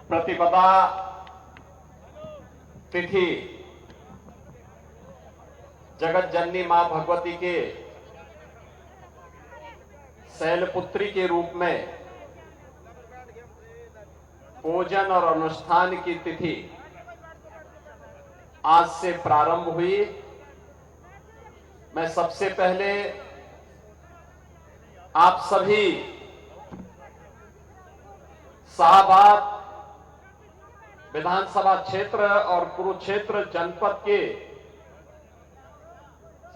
प्रतिपदा तिथि जगत जननी मां भगवती के शैलपुत्री के रूप में पूजन और अनुष्ठान की तिथि आज से प्रारंभ हुई। मैं सबसे पहले आप सभी शाहबाद विधानसभा क्षेत्र और कुरुक्षेत्र जनपद के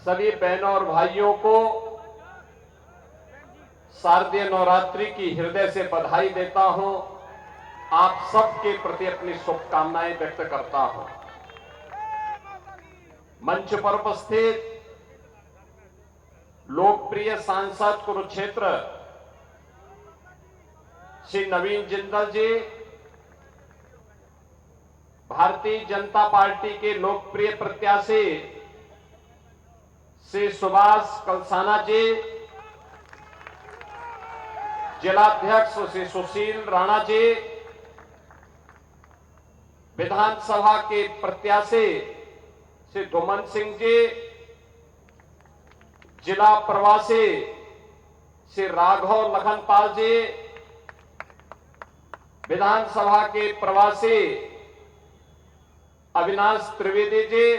सभी बहनों और भाइयों को शारदीय नवरात्रि की हृदय से बधाई देता हूं। आप सबके प्रति अपनी शुभकामनाएं व्यक्त करता हूं। मंच पर उपस्थित लोकप्रिय सांसद कुरुक्षेत्र श्री नवीन जिंदल जी, भारतीय जनता पार्टी के लोकप्रिय प्रत्याशी श्री सुभाष कलसाना जी, जिलाध्यक्ष श्री सुशील राणा जी, विधानसभा के प्रत्याशी श्री धुमन सिंह जी, जिला प्रवासी श्री राघव लखनपाल जी, विधानसभा के प्रवासी अविनाश त्रिवेदी जी,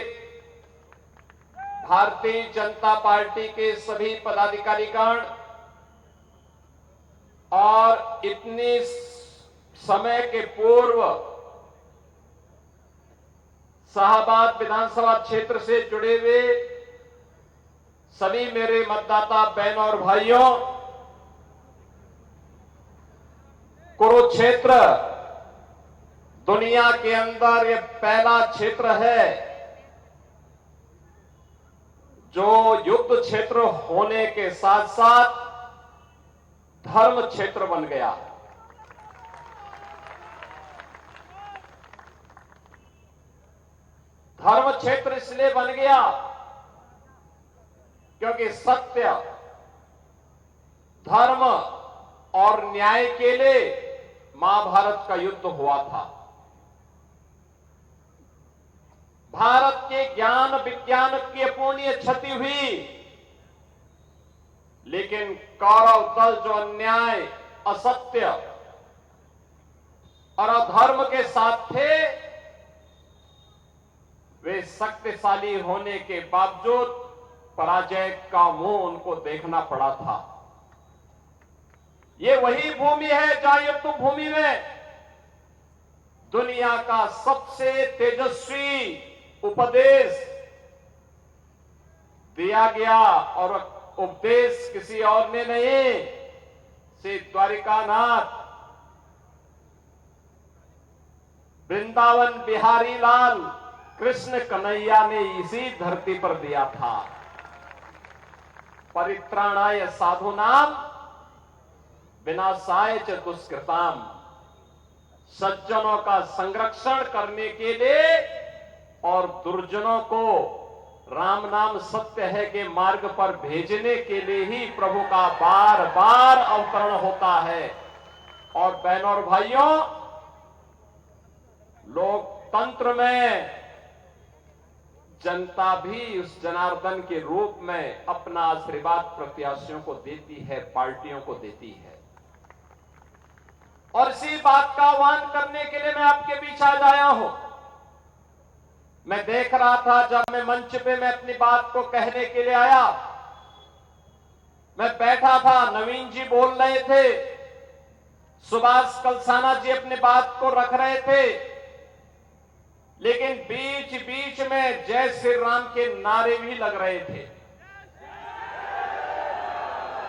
भारतीय जनता पार्टी के सभी पदाधिकारीगण और इतने समय के पूर्व शाहबाद विधानसभा क्षेत्र से जुड़े हुए सभी मेरे मतदाता बहनों और भाइयों, कुरुक्षेत्र दुनिया के अंदर यह पहला क्षेत्र है जो युद्ध क्षेत्र होने के साथ साथ धर्म क्षेत्र बन गया। धर्म क्षेत्र इसलिए बन गया क्योंकि सत्य, धर्म और न्याय के लिए महाभारत का युद्ध हुआ था। भारत के ज्ञान विज्ञान की अपूर्णीय क्षति हुई, लेकिन कौरव दल जो अन्याय, असत्य और अधर्म के साथ थे, वे शक्तिशाली होने के बावजूद पराजय का मुंह उनको देखना पड़ा था। ये वही भूमि है जहां युद्ध भूमि में दुनिया का सबसे तेजस्वी उपदेश दिया गया, और उपदेश किसी और ने नहीं, श्री द्वारिकानाथ वृंदावन बिहारी लाल कृष्ण कन्हैया ने इसी धरती पर दिया था। परित्राणाय साधूनाम विनाशाय च दुष्कृताम, सज्जनों का संरक्षण करने के लिए और दुर्जनों को राम नाम सत्य है के मार्ग पर भेजने के लिए ही प्रभु का बार बार अवतरण होता है। और बहनों और भाइयों, लोकतंत्र में जनता भी उस जनार्दन के रूप में अपना आशीर्वाद प्रत्याशियों को देती है, पार्टियों को देती है। और इसी बात का आह्वान करने के लिए मैं आपके बीच आज आया हूं। मैं देख रहा था, जब मैं मंच पे मैं अपनी बात को कहने के लिए आया, मैं बैठा था, नवीन जी बोल रहे थे, सुभाष कलसाना जी अपनी बात को रख रहे थे, लेकिन बीच बीच में जय श्री राम के नारे भी लग रहे थे।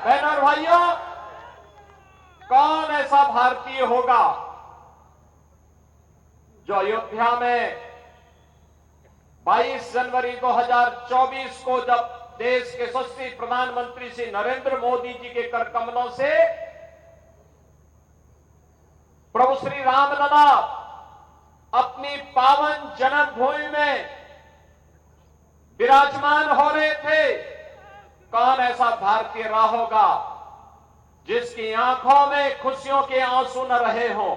बहनों और भाइयों, कौन ऐसा भारतीय होगा जो अयोध्या में 22 जनवरी 2024 को, जब देश के यशस्वी प्रधानमंत्री श्री नरेंद्र मोदी जी के कर कमलों से प्रभु श्री रामलला अपनी पावन जन्मभूमि में विराजमान हो रहे थे, कौन ऐसा भारतीय रहा होगा जिसकी आंखों में खुशियों के आंसू न रहे हों,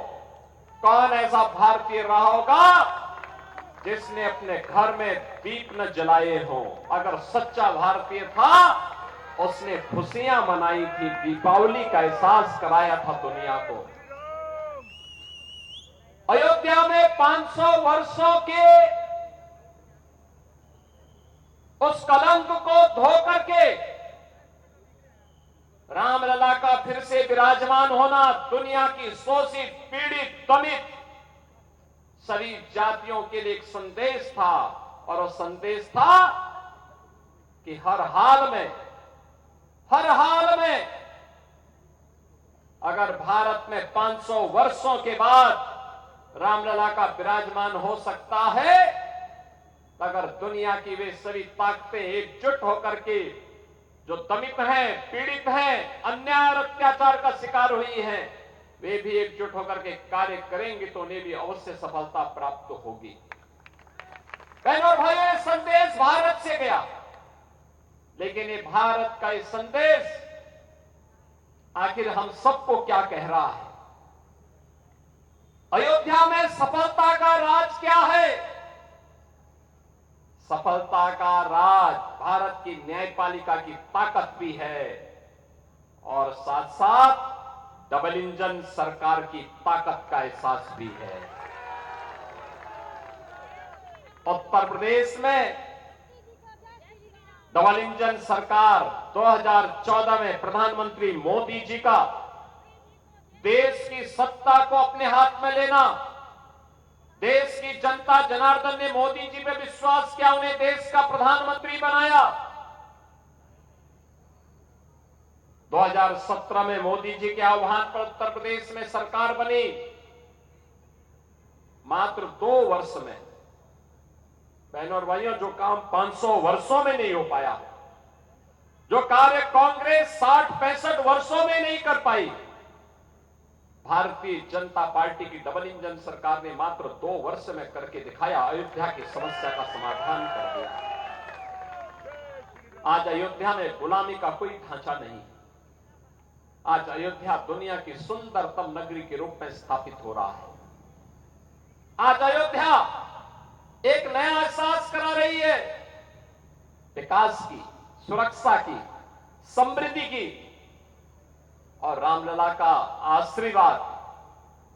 कौन ऐसा भारतीय रहा होगा जिसने अपने घर में दीप न जलाए हो? अगर सच्चा भारतीय था, उसने खुशियां मनाई थी, दीपावली का एहसास कराया था दुनिया को। अयोध्या में 500 वर्षों के उस कलंक को धो करके रामलला का फिर से विराजमान होना दुनिया की शोषित, पीड़ित, दमित सभी जातियों के लिए एक संदेश था। और वो संदेश था कि हर हाल में अगर भारत में 500 वर्षों के बाद रामलला का विराजमान हो सकता है, तो अगर दुनिया की वे सभी ताकतें एकजुट होकर के जो दमित हैं, पीड़ित हैं, अन्याय और अत्याचार का शिकार हुई हैं, वे भी एकजुट होकर के कार्य करेंगे तो उन्हें भी अवश्य सफलता प्राप्त होगी। बहनों और भाइयों, ये संदेश भारत से गया, लेकिन ये भारत का ये संदेश आखिर हम सबको क्या कह रहा है? अयोध्या में सफलता का राज क्या है? सफलता का राज भारत की न्यायपालिका की ताकत भी है और साथ साथ डबल इंजन सरकार की ताकत का एहसास भी है। उत्तर प्रदेश में डबल इंजन सरकार 2014 में प्रधानमंत्री मोदी जी का देश की सत्ता को अपने हाथ में लेना, देश की जनता जनार्दन ने मोदी जी पे विश्वास किया, उन्हें देश का प्रधानमंत्री बनाया। 2017 में मोदी जी के आह्वान पर उत्तर प्रदेश में सरकार बनी। मात्र 2 वर्ष में, बहनों और भाइयों, जो काम 500 वर्षों में नहीं हो पाया, जो कार्य कांग्रेस 60-65 वर्षों में नहीं कर पाई, भारतीय जनता पार्टी की डबल इंजन सरकार ने मात्र 2 वर्ष में करके दिखाया। अयोध्या की समस्या का समाधान कर दिया। आज अयोध्या में गुलामी का कोई ढांचा नहीं। आज अयोध्या दुनिया की सुंदरतम नगरी के रूप में स्थापित हो रहा है। आज अयोध्या एक नया एहसास करा रही है, विकास की, सुरक्षा की, समृद्धि की, और रामलला का आशीर्वाद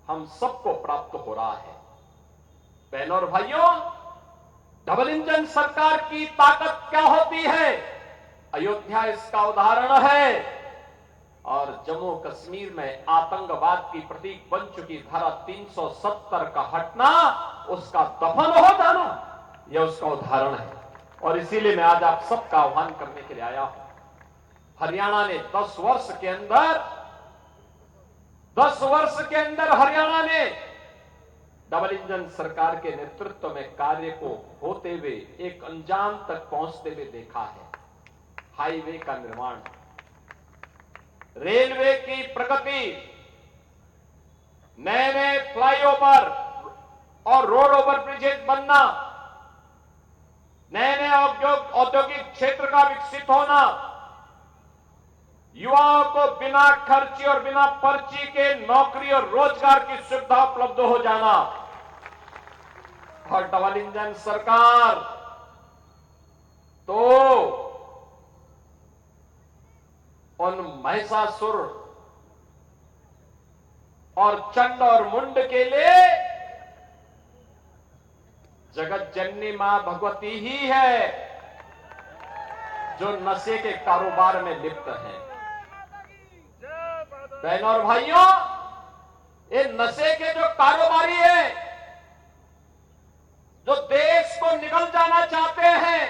हम सबको प्राप्त हो रहा है। बहनों और भाइयों, डबल इंजन सरकार की ताकत क्या होती है? अयोध्या इसका उदाहरण है। और जम्मू कश्मीर में आतंकवाद की प्रतीक बन चुकी धारा 370 का हटना, उसका दफन हो जाना, यह उसका उदाहरण है। और इसीलिए मैं आज आप सबका आह्वान करने के लिए आया हूं। हरियाणा ने 10 वर्ष के अंदर हरियाणा ने डबल इंजन सरकार के नेतृत्व में कार्य को होते हुए एक अंजाम तक पहुंचते हुए देखा है। हाईवे का निर्माण, रेलवे की प्रगति, नए नए फ्लाईओवर और रोड ओवर ब्रिजेज बनना, नए नए औद्योगिक क्षेत्र का विकसित होना, युवाओं को बिना खर्ची और बिना पर्ची के नौकरी और रोजगार की सुविधा उपलब्ध हो जाना, और डबल इंजन सरकार तो उन महिषासुर और चंड और मुंड के लिए जगत जननी मां भगवती ही है, जो नशे के कारोबार में लिप्त हैं। बहनों और भाइयों, ये नशे के जो कारोबारी हैं, जो देश को निगल जाना चाहते हैं,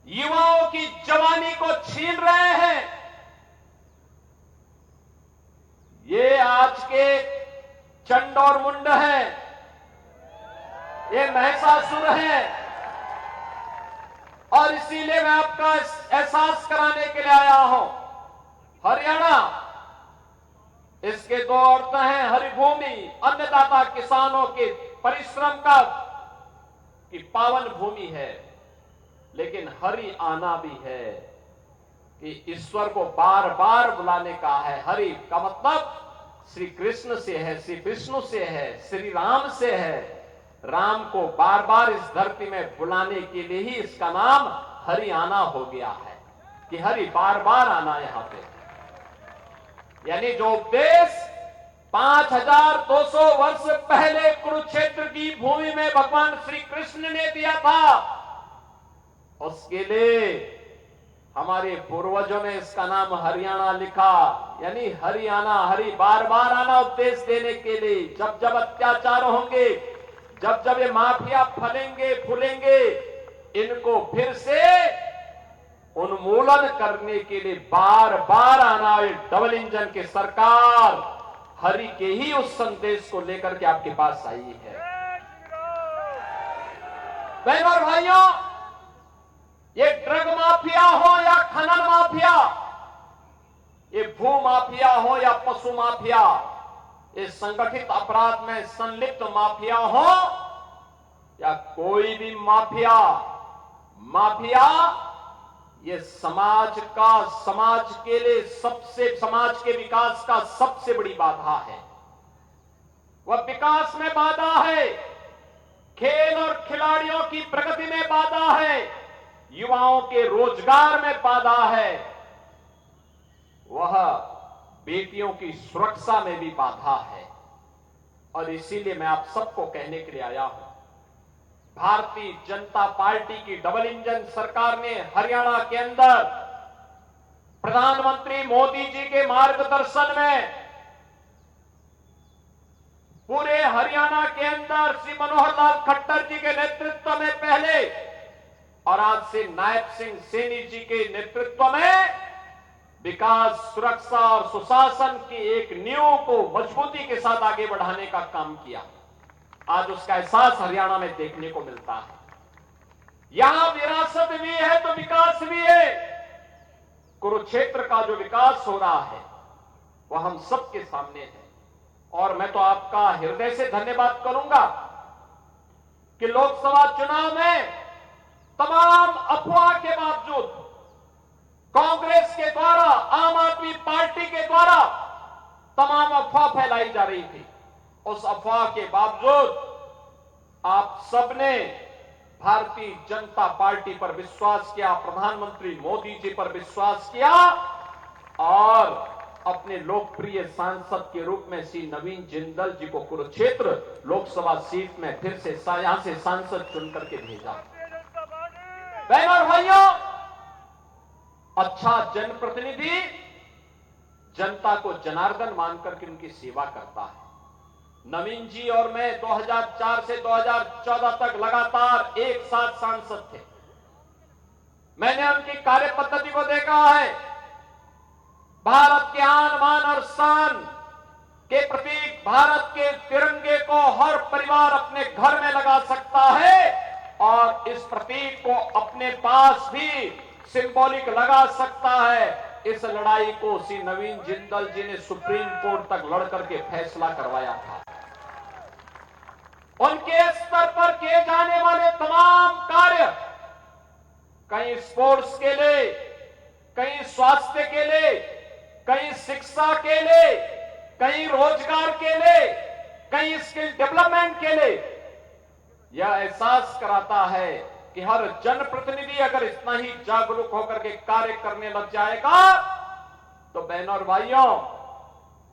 युवाओं की जवानी को छीन रहे हैं, ये आज के चंड और मुंड हैं, ये महिषासुर हैं। और इसीलिए मैं आपका एहसास कराने के लिए आया हूं। हरियाणा, इसके 2 औरतें हैं, हरिभूमि, अन्नदाता किसानों के परिश्रम की पावन भूमि है, लेकिन हरि आना भी है कि ईश्वर को बार बार बुलाने का है। हरि का मतलब श्री कृष्ण से है, श्री विष्णु से है, श्री राम से है। राम को बार बार इस धरती में बुलाने के लिए ही इसका नाम हरियाणा हो गया है कि हरि बार बार आना यहां पे। यानी जो उपदेश 5200 वर्ष पहले कुरुक्षेत्र की भूमि में भगवान श्री कृष्ण ने दिया था, उसके लिए हमारे पूर्वजों ने इसका नाम हरियाणा लिखा। यानी हरियाणा, हरि बार बार आना उपदेश देने के लिए। जब जब अत्याचार होंगे, जब जब ये माफिया फलेंगे फूलेंगे, इनको फिर से उन्मूलन करने के लिए बार बार आना। डबल इंजन की सरकार हरि के ही उस संदेश को लेकर के आपके पास आई है। बहनों और भाइयों, ये ड्रग माफिया हो या खनन माफिया, ये भू माफिया हो या पशु माफिया, ये संगठित अपराध में संलिप्त माफिया हो या कोई भी माफिया, ये समाज के लिए समाज के विकास का सबसे बड़ी बाधा है। वह विकास में बाधा है, खेल और खिलाड़ियों की प्रगति में बाधा है, युवाओं के रोजगार में बाधा है, वह बेटियों की सुरक्षा में भी बाधा है। और इसीलिए मैं आप सबको कहने के लिए आया हूं, भारतीय जनता पार्टी की डबल इंजन सरकार ने हरियाणा के अंदर प्रधानमंत्री मोदी जी के मार्गदर्शन में पूरे हरियाणा के अंदर श्री मनोहर लाल खट्टर जी के नेतृत्व में पहले और आज से नायब सिंह सैनी जी के नेतृत्व में विकास, सुरक्षा और सुशासन की एक नींव को मजबूती के साथ आगे बढ़ाने का काम किया। आज उसका एहसास हरियाणा में देखने को मिलता है। यहां विरासत भी है तो विकास भी है। कुरुक्षेत्र का जो विकास हो रहा है वह हम सबके सामने है। और मैं तो आपका हृदय से धन्यवाद करूंगा कि लोकसभा चुनाव में तमाम अफवाह के बावजूद कांग्रेस के द्वारा, आम आदमी पार्टी के द्वारा तमाम अफवाह फैलाई जा रही थी, उस अफवाह के बावजूद आप सबने भारतीय जनता पार्टी पर विश्वास किया, प्रधानमंत्री मोदी जी पर विश्वास किया और अपने लोकप्रिय सांसद के रूप में श्री नवीन जिंदल जी को कुरुक्षेत्र लोकसभा सीट में फिर से यहां से सांसद चुन करके भेजा। बहनों और भाइयों, अच्छा जनप्रतिनिधि जनता को जनार्दन मानकर के उनकी सेवा करता है। नवीन जी और मैं 2004 से 2014 तक लगातार एक साथ सांसद थे। मैंने उनकी कार्य पद्धति को देखा है। भारत के आन बान और शान के प्रतीक भारत के तिरंगे को हर परिवार अपने घर में लगा सकता है और इस प्रतीक को अपने पास भी सिंबॉलिक लगा सकता है। इस लड़ाई को श्री नवीन जिंदल जी ने सुप्रीम कोर्ट तक लड़ करके फैसला करवाया था। उनके स्तर पर किए जाने वाले तमाम कार्य, कहीं स्पोर्ट्स के लिए, कहीं स्वास्थ्य के लिए, कहीं शिक्षा के लिए, कहीं रोजगार के लिए, कहीं स्किल डेवलपमेंट के लिए, यह एहसास कराता है कि हर जनप्रतिनिधि अगर इतना ही जागरूक होकर के कार्य करने लग जाएगा तो बहनों और भाइयों,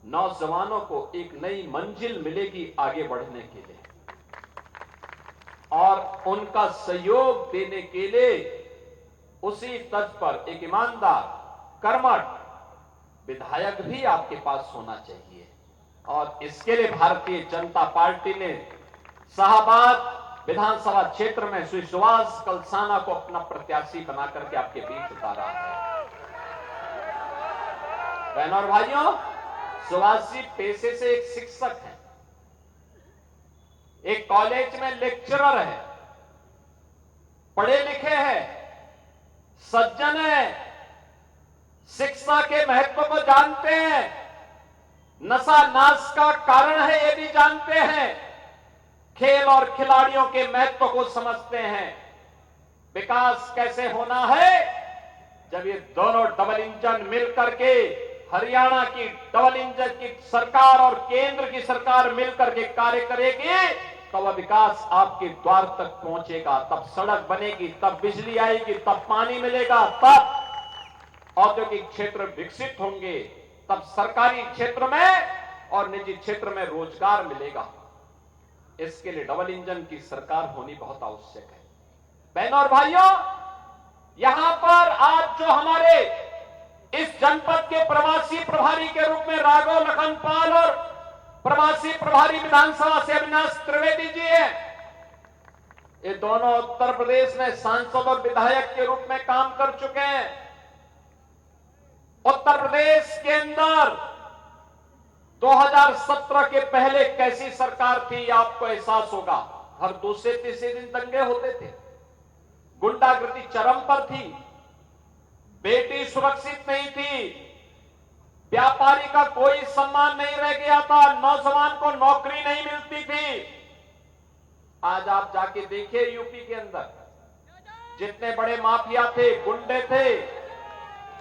नौजवानों को एक नई मंजिल मिलेगी आगे बढ़ने के लिए। और उनका सहयोग देने के लिए उसी तर्ज पर एक ईमानदार, कर्मठ विधायक भी आपके पास होना चाहिए। और इसके लिए भारतीय जनता पार्टी ने शाहबाद विधानसभा क्षेत्र में श्री सुभाष कलसाना को अपना प्रत्याशी बना करके आपके बीच उतारा है। बहनों और भाइयों, सुभाष जी पेशे से एक शिक्षक हैं, एक कॉलेज में लेक्चरर है, पढ़े लिखे हैं, सज्जन है, शिक्षा के महत्व को जानते हैं, नशा नाश का कारण है ये भी जानते हैं, खेल और खिलाड़ियों के महत्व को समझते हैं। विकास कैसे होना है? जब ये दोनों डबल इंजन मिलकर के हरियाणा की डबल इंजन की सरकार और केंद्र की सरकार मिलकर के कार्य करेगी तो वह विकास आपके द्वार तक पहुंचेगा। तब सड़क बनेगी, तब बिजली आएगी, तब पानी मिलेगा, तब औद्योगिक क्षेत्र विकसित होंगे, तब सरकारी क्षेत्र में और निजी क्षेत्र में रोजगार मिलेगा। इसके लिए डबल इंजन की सरकार होनी बहुत आवश्यक है। बहनों और भाइयों, यहां पर आज जो हमारे इस जनपद के प्रवासी प्रभारी के रूप में राघव लखनपाल और प्रवासी प्रभारी विधानसभा से अविनाश त्रिवेदी जी हैं, ये दोनों उत्तर प्रदेश में सांसद और विधायक के रूप में काम कर चुके हैं। उत्तर प्रदेश के अंदर 2017 के पहले कैसी सरकार थी आपको एहसास होगा। हर दूसरे तीसरे दिन दंगे होते थे, गुंडागर्दी चरम पर थी, बेटी सुरक्षित नहीं थी, व्यापारी का कोई सम्मान नहीं रह गया था, नौजवान को नौकरी नहीं मिलती थी। आज आप जाके देखिए यूपी के अंदर जितने बड़े माफिया थे, गुंडे थे,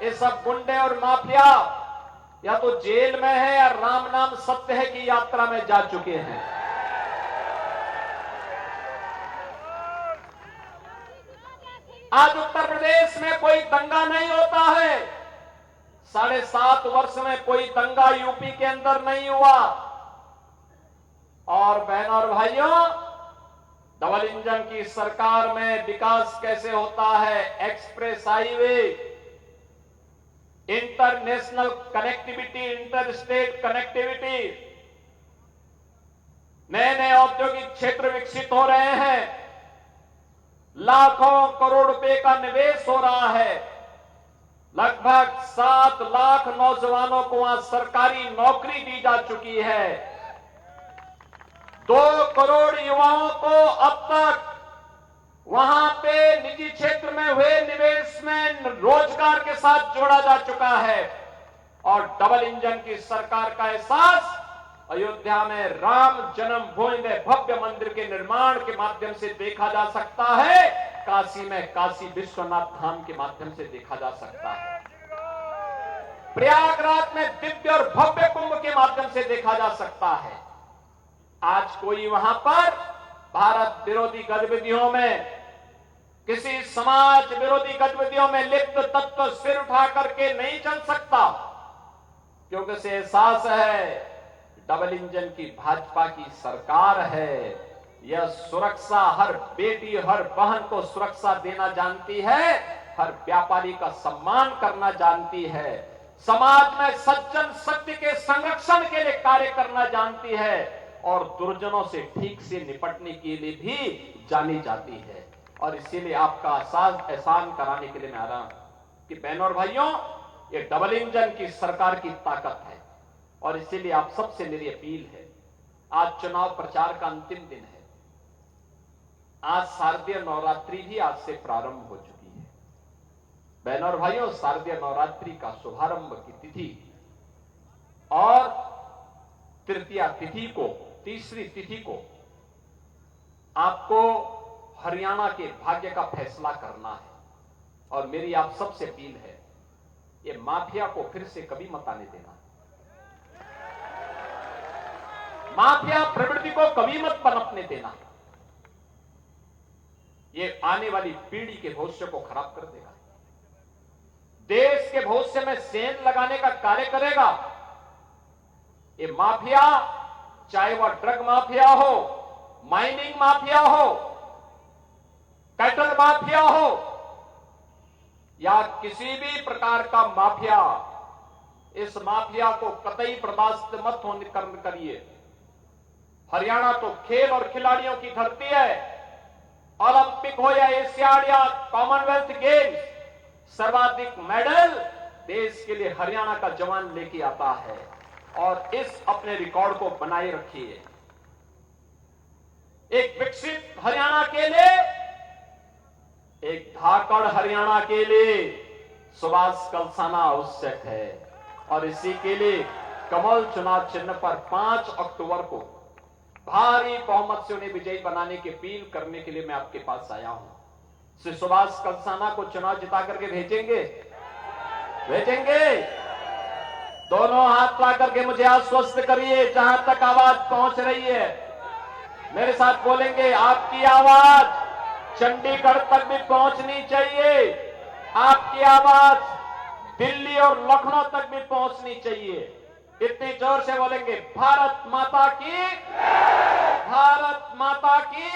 ये सब गुंडे और माफिया या तो जेल में है या राम नाम सत्य है की यात्रा में जा चुके हैं। आज उत्तर प्रदेश में कोई दंगा नहीं होता है। 7.5 वर्ष में कोई दंगा यूपी के अंदर नहीं हुआ। और बहनों और भाइयों, डबल इंजन की सरकार में विकास कैसे होता है? Express highway, international connectivity, inter state connectivity, नए नए औद्योगिक क्षेत्र विकसित हो रहे हैं, लाखों करोड़ रुपए का निवेश हो रहा है, लगभग 7 लाख नौजवानों को वहां सरकारी नौकरी दी जा चुकी है, 2 करोड़ युवाओं को अब तक वहां पे निजी क्षेत्र में हुए निवेश में रोजगार के साथ जोड़ा जा चुका है। और डबल इंजन की सरकार का एहसास अयोध्या में राम जन्मभूमि में भव्य मंदिर के निर्माण के माध्यम से देखा जा सकता है, काशी में काशी विश्वनाथ धाम के माध्यम से देखा जा सकता है, प्रयागराज में दिव्य और भव्य कुंभ के माध्यम से देखा जा सकता है। आज कोई वहां पर भारत विरोधी गतिविधियों में, किसी समाज विरोधी गतिविधियों में लिप्त तत्व सिर उठा करके नहीं चल सकता, क्योंकि उसे एहसास है डबल इंजन की भाजपा की सरकार है। यह सुरक्षा हर बेटी हर बहन को सुरक्षा देना जानती है, हर व्यापारी का सम्मान करना जानती है, समाज में सज्जन सत्य के संरक्षण के लिए कार्य करना जानती है और दुर्जनों से ठीक से निपटने के लिए भी जानी जाती है। और इसीलिए आपका एहसान कराने के लिए मैं आ रहा हूं कि बहनों और भाइयों, ये डबल इंजन की सरकार की ताकत है। और इसीलिए आप सबसे मेरी अपील है, आज चुनाव प्रचार का अंतिम दिन है, आज शारदीय नवरात्रि भी आज से प्रारंभ हो चुकी है। बहनों और भाइयों, शारदीय नवरात्रि का शुभारंभ की तिथि और तृतीया तिथि को, तीसरी तिथि को आपको हरियाणा के भाग्य का फैसला करना है। और मेरी आप सबसे अपील है, ये माफिया को फिर से कभी मत आने देना, माफिया प्रवृत्ति को कभी मत पनपने देना। ये आने वाली पीढ़ी के भविष्य को खराब कर देगा, देश के भविष्य में सेंध लगाने का कार्य करेगा। ये माफिया, चाहे वह ड्रग माफिया हो, माइनिंग माफिया हो, कैटल माफिया हो या किसी भी प्रकार का माफिया, इस माफिया को कतई बर्दाश्त मत होने करिए। हरियाणा तो खेल और खिलाड़ियों की धरती है। ओलंपिक हो या एशियाड या कॉमनवेल्थ गेम्स, सर्वाधिक मेडल देश के लिए हरियाणा का जवान लेके आता है। और इस अपने रिकॉर्ड को बनाए रखिए। एक विकसित हरियाणा के लिए, एक धाकड़ हरियाणा के लिए सुभाष कलसाना आवश्यक है। और इसी के लिए कमल चुनाव चिन्ह पर 5 अक्टूबर को भारी बहुमत से उन्हें विजयी बनाने की अपील करने के लिए मैं आपके पास आया हूं। श्री सुभाष कलसाना को चुनाव जिता करके भेजेंगे? दोनों हाथ ला करके मुझे आश्वस्त करिए जहां तक आवाज पहुंच रही है। मेरे साथ बोलेंगे, आपकी आवाज चंडीगढ़ तक भी पहुंचनी चाहिए, आपकी आवाज दिल्ली और लखनऊ तक भी पहुंचनी चाहिए। इतनी जोर से बोलेंगे, भारत माता की, भारत माता की।